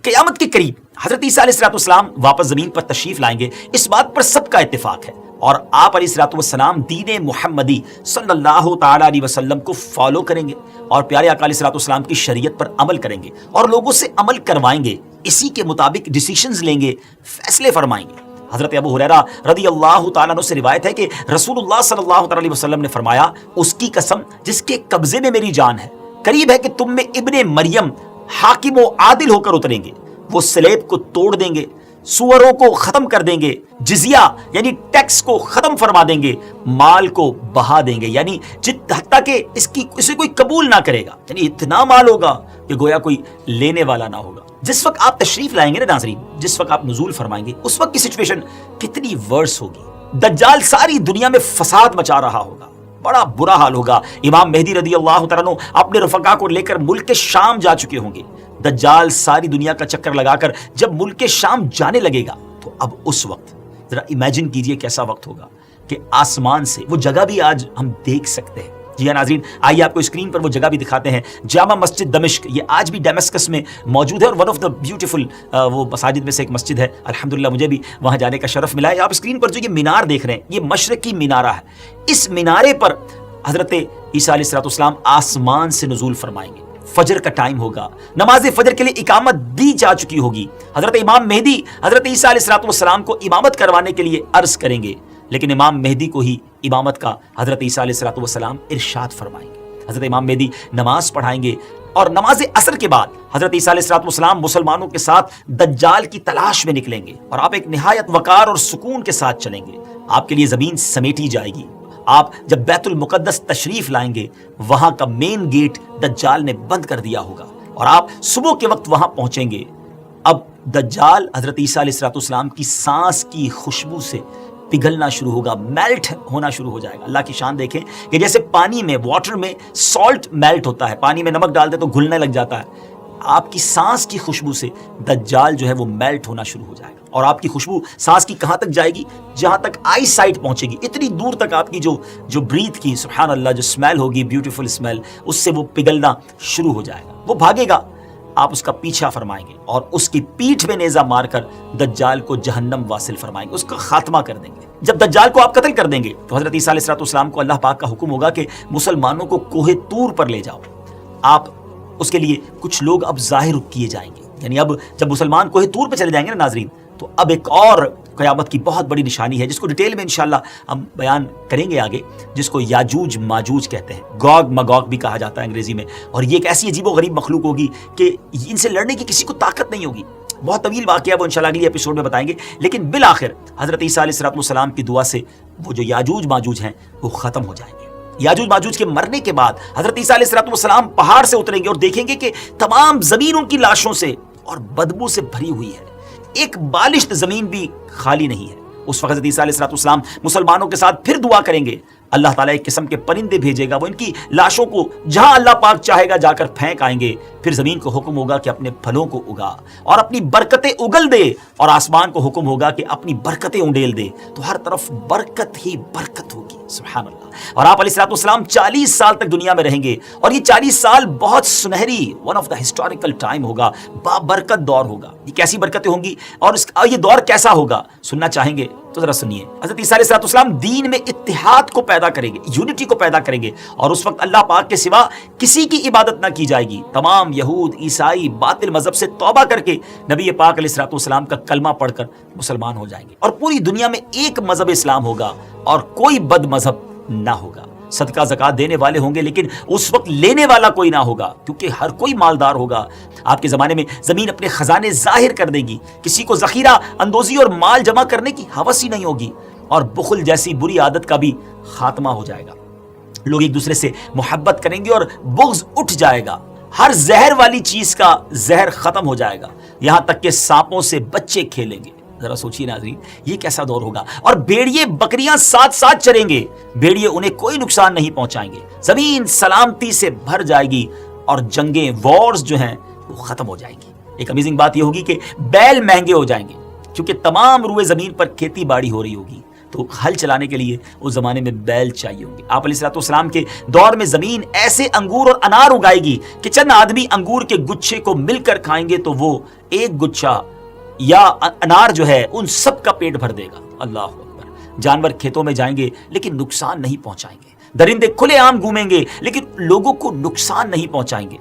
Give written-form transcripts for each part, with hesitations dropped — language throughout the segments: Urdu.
قیامت کے قریب حضرت عیسیٰ علیہ السلام واپس زمین پر تشریف لائیں گے، اس بات پر سب کا اتفاق ہے، اور آپ علیہ السلام دین محمدی صلی اللہ تعالی علیہ وسلم کو فالو کریں گے اور پیارے آقا علیہ السلام کی شریعت پر عمل کریں گے اور لوگوں سے عمل کروائیں گے، اسی کے مطابق ڈیسیشنز لیں گے، فیصلے فرمائیں گے۔ حضرت ابو ہریرہ رضی اللہ تعالیٰ عنہ سے روایت ہے کہ رسول اللہ صلی اللہ تعالی علیہ وسلم نے فرمایا، اس کی قسم جس کے قبضے میں میری جان ہے، قریب ہے کہ تم میں ابن مریم حاکم و عادل ہو کر اتریں گے، وہ سلیب کو توڑ دیں گے، سوروں کو ختم کر دیں گے، جزیہ یعنی ٹیکس کو ختم فرما دیں گے، مال کو بہا دیں گے، یعنی حتیٰ کہ اسے کوئی قبول نہ کرے گا، یعنی اتنا مال ہوگا کہ گویا کوئی لینے والا نہ ہوگا۔ جس وقت آپ تشریف لائیں گے نا ناظرین، جس وقت آپ نزول فرمائیں گے، اس وقت کی سچویشن کتنی ورس ہوگی۔ دجال ساری دنیا میں فساد مچا رہا ہوگا، بڑا برا حال ہوگا۔ امام مہدی رضی اللہ تعالیٰ عنہ اپنے رفقا کو لے کر ملک شام جا چکے ہوں گے۔ دجال ساری دنیا کا چکر لگا کر جب ملک شام جانے لگے گا تو اب اس وقت ذرا امیجن کیجئے کیسا وقت ہوگا کہ آسمان سے وہ جگہ بھی آج ہم دیکھ سکتے ہیں۔ جی ہاں ناظرین، آئیے آپ کو اسکرین پر وہ جگہ بھی دکھاتے ہیں، جامع مسجد دمشق، یہ آج بھی ڈیمسکس میں موجود ہے اور ون آف دا بیوٹیفل وہ مساجد میں سے ایک مسجد ہے، الحمدللہ مجھے بھی وہاں جانے کا شرف ملا ہے۔ آپ اسکرین پر جو یہ مینار دیکھ رہے ہیں، یہ مشرقی مینارہ ہے، اس مینارے پر حضرت عیسیٰ علیہ السلام آسمان سے نزول فرمائیں گے، فجر کا ٹائم ہوگا، نماز فجر کے لیے اقامت دی جا چکی ہوگی، حضرت امام مہدی حضرت عیسیٰ علیہ السلام کو امامت کروانے کے لیے عرض کریں گے، لیکن امام مہدی کو ہی امامت کا حضرت عیسیٰ علیہ السلام ارشاد فرمائیں گے۔ حضرت امام مہدی نماز پڑھائیں گے اور نماز عصر کے بعد حضرت عیسیٰ علیہ السلام مسلمانوں کے ساتھ دجال کی تلاش میں نکلیں گے اور آپ ایک نہایت وقار اور سکون کے ساتھ چلیں گے، آپ کے لیے زمین سمیٹی جائے گی۔ آپ جب بیت المقدس تشریف لائیں گے، وہاں کا مین گیٹ دجال نے بند کر دیا ہوگا اور آپ صبح کے وقت وہاں پہنچیں گے۔ اب دجال حضرت عیسیٰ علیہ السلام کی سانس کی خوشبو سے پگھلنا شروع ہوگا، میلٹ ہونا شروع ہو جائے گا۔ اللہ کی شان دیکھیں کہ جیسے پانی میں، واٹر میں سالٹ میلٹ ہوتا ہے، پانی میں نمک ڈال دے تو گھلنے لگ جاتا ہے، آپ کی سانس کی خوشبو سے دجال جو ہے وہ میلٹ ہونا شروع ہو جائے گا، اور آپ کی خوشبو سانس کی کہاں تک جائے گی؟ جہاں تک آئی سائٹ پہنچے گی، اتنی دور تک آپ کی جو بریتھ کی سبحان اللہ جو اسمیل ہوگی، بیوٹیفل اسمیل، اس سے وہ پگھلنا شروع ہو جائے گا، وہ بھاگے گا، آپ اس کا پیچھا فرمائیں گے اور اس کی پیٹھ میں نیزہ مار کر دجال کو جہنم واصل فرمائیں گے، اس کا خاتمہ کر دیں گے۔ جب دجال کو آپ قتل کر دیں گے تو حضرت عیسیٰ علیہ السلام کو اللہ پاک کا حکم ہوگا کہ مسلمانوں کو کوہ طور پر لے جاؤ، آپ اس کے لیے کچھ لوگ اب ظاہر کیے جائیں گے، یعنی اب جب مسلمان کوہ طور پہ چلے جائیں گے نا ناظرین، تو اب ایک اور قیامت کی بہت بڑی نشانی ہے جس کو ڈیٹیل میں انشاءاللہ ہم بیان کریں گے آگے، جس کو یاجوج ماجوج کہتے ہیں، گوگ مگوگ بھی کہا جاتا ہے انگریزی میں، اور یہ ایک ایسی عجیب و غریب مخلوق ہوگی کہ ان سے لڑنے کی کسی کو طاقت نہیں ہوگی۔ بہت طویل واقعہ وہ انشاءاللہ اگلی ایپیسوڈ میں بتائیں گے، لیکن بالآخر حضرت عیسیٰ علیہ السلام کی دعا سے وہ جو یاجوج ماجوج ہیں وہ ختم ہو جائیں گے۔ یاجوج ماجوج کے مرنے کے بعد حضرت عیسیٰ علیہ السلام پہاڑ سے اتریں گے اور دیکھیں گے کہ تمام زمین ان کی لاشوں سے اور بدبو سے بھری ہوئی ہے، ایک بالشت زمین بھی خالی نہیں ہے۔ اس وقت حضرت عیسیٰ علیہ السلام مسلمانوں کے ساتھ پھر دعا کریں گے، اللہ تعالیٰ ایک قسم کے پرندے بھیجے گا، وہ ان کی لاشوں کو جہاں اللہ پاک چاہے گا جا کر پھینک آئیں گے، پھر زمین کو حکم ہوگا کہ اپنے پھلوں کو اگا اور اپنی برکتیں اگل دے، اور آسمان کو حکم ہوگا کہ اپنی برکتیں انڈیل دے، تو ہر طرف برکت ہی برکت ہوگی، سبحان اللہ۔ اور آپ علیہ السلام 40 سال تک دنیا میں رہیں گے، اور یہ 40 سال بہت سنہری one of the historical time ہوگا، بابرکت دور ہوگا۔ یہ کیسی برکتیں ہوں گی اور یہ دور کیسا ہوگا، سننا چاہیں گے تو ذرا سنیے۔ حضرت عیسیٰ علیہ السلام دین میں اتحاد کو پیدا کریں گے، یونٹی کو پیدا کریں گے، اور اس وقت اللہ پاک کے سوا کسی کی عبادت نہ کی جائے گی۔ تمام یہود عیسائی باطل مذہب سے توبہ کر کے نبی پاک علیہ السلام کا کلمہ پڑھ کر مسلمان ہو جائیں گے، اور پوری دنیا میں ایک مذہب اسلام ہوگا اور کوئی بد مذہب نہ ہوگا۔ صدقہ زکات دینے والے ہوں گے لیکن اس وقت لینے والا کوئی نہ ہوگا، کیونکہ ہر کوئی مالدار ہوگا۔ آپ کے زمانے میں زمین اپنے خزانے ظاہر کر دے گی، کسی کو ذخیرہ اندوزی اور مال جمع کرنے کی ہوس ہی نہیں ہوگی، اور بخل جیسی بری عادت کا بھی خاتمہ ہو جائے گا۔ لوگ ایک دوسرے سے محبت کریں گے اور بغض اٹھ جائے گا، ہر زہر والی چیز کا زہر ختم ہو جائے گا، یہاں تک کہ سانپوں سے بچے کھیلیں گے۔ ذرا سوچیے ناظرین، یہ کیسا دور ہوگا، اور بھیڑیے بکریاں ساتھ ساتھ چریں گے، بھیڑیے انہیں کوئی نقصان نہیں پہنچائیں گے، زمین سلامتی سے بھر جائے گی، اور جنگیں وارز جو ہیں وہ ختم ہو جائیں گی۔ ایک امیزنگ بات یہ ہوگی کہ بیل مہنگے ہو جائیں گے، کیونکہ تمام روئے زمین پر کھیتی باڑی ہو رہی ہوگی، تو ہل چلانے کے لیے اس زمانے میں بیل چاہیے ہوں گے. آپ علیہ الصلوۃ والسلام کے دور میں زمین ایسے انگور اور انار اگائے گی کہ چند آدمی انگور کے گچھے کو مل کر کھائیں گے تو وہ ایک گچھا یا انار جو ہے ان سب کا پیٹ بھر دے گا. اللہ اکبر. جانور کھیتوں میں جائیں گے لیکن نقصان نہیں پہنچائیں گے. درندے کھلے عام گھومیں گے لیکن لوگوں کو نقصان نہیں پہنچائیں گے.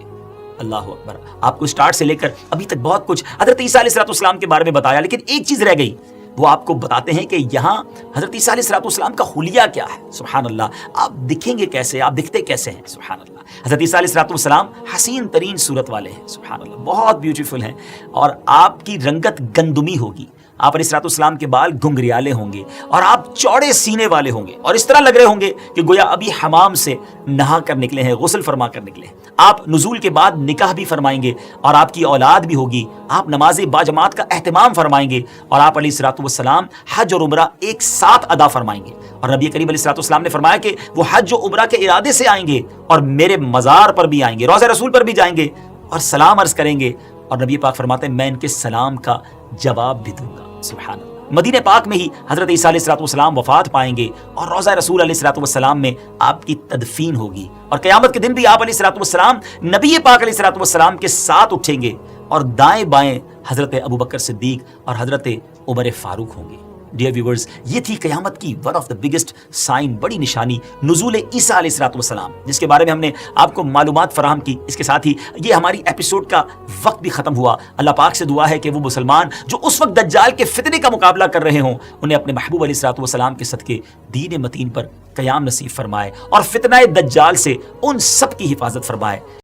اللہ اکبر. آپ کو سٹارٹ سے لے کر ابھی تک بہت کچھ حضرت عیسیٰ علیہ السلام کے بارے میں بتایا, لیکن ایک چیز رہ گئی, وہ آپ کو بتاتے ہیں کہ یہاں حضرت عیسیٰ علیہ السلام کا حلیہ کیا ہے. سبحان اللہ. آپ دکھیں گے کیسے, آپ دکھتے کیسے ہیں. سبحان اللہ. حضرت عیسیٰ علیہ السلام حسین ترین صورت والے ہیں. سبحان اللہ. بہت بیوٹیفل ہیں, اور آپ کی رنگت گندمی ہوگی. آپ علیہ السلام کے بال گھنگریالے ہوں گے اور آپ چوڑے سینے والے ہوں گے اور اس طرح لگ رہے ہوں گے کہ گویا ابھی حمام سے نہا کر نکلے ہیں, غسل فرما کر نکلے ہیں. آپ نزول کے بعد نکاح بھی فرمائیں گے اور آپ کی اولاد بھی ہوگی. آپ نماز باجماعت کا اہتمام فرمائیں گے اور آپ علیہ السلام حج اور عمرہ ایک ساتھ ادا فرمائیں گے. اور نبی کریم علیہ السلام نے فرمایا کہ وہ حج و عمرہ کے ارادے سے آئیں گے اور میرے مزار پر بھی آئیں گے, روضہ رسول پر بھی جائیں گے اور سلام عرض کریں گے, اور نبی پاک فرماتے ہیں میں ان کے سلام کا جواب بھی دوں گا. سبحان اللہ. مدینہ پاک میں ہی حضرت عیسیٰ علیہ السلام وفات پائیں گے اور روضہ رسول علیہ السلام میں آپ کی تدفین ہوگی, اور قیامت کے دن بھی آپ علیہ السلام نبی پاک علیہ السلام کے ساتھ اٹھیں گے اور دائیں بائیں حضرت ابوبکر صدیق اور حضرت عمر فاروق ہوں گے. ڈیئر ویورز, یہ تھی قیامت کی one of the biggest sign, بڑی نشانی, نزول عیسیٰ علیہ السلام, جس کے بارے میں ہم نے آپ کو معلومات فراہم کی. اس کے ساتھ ہی یہ ہماری ایپیسوڈ کا وقت بھی ختم ہوا. اللہ پاک سے دعا ہے کہ وہ مسلمان جو اس وقت دجال کے فتنے کا مقابلہ کر رہے ہوں, انہیں اپنے محبوب علیہ السلام کے صدقے دین متین پر قیام نصیب فرمائے اور فتنہ دجال سے ان سب کی حفاظت فرمائے.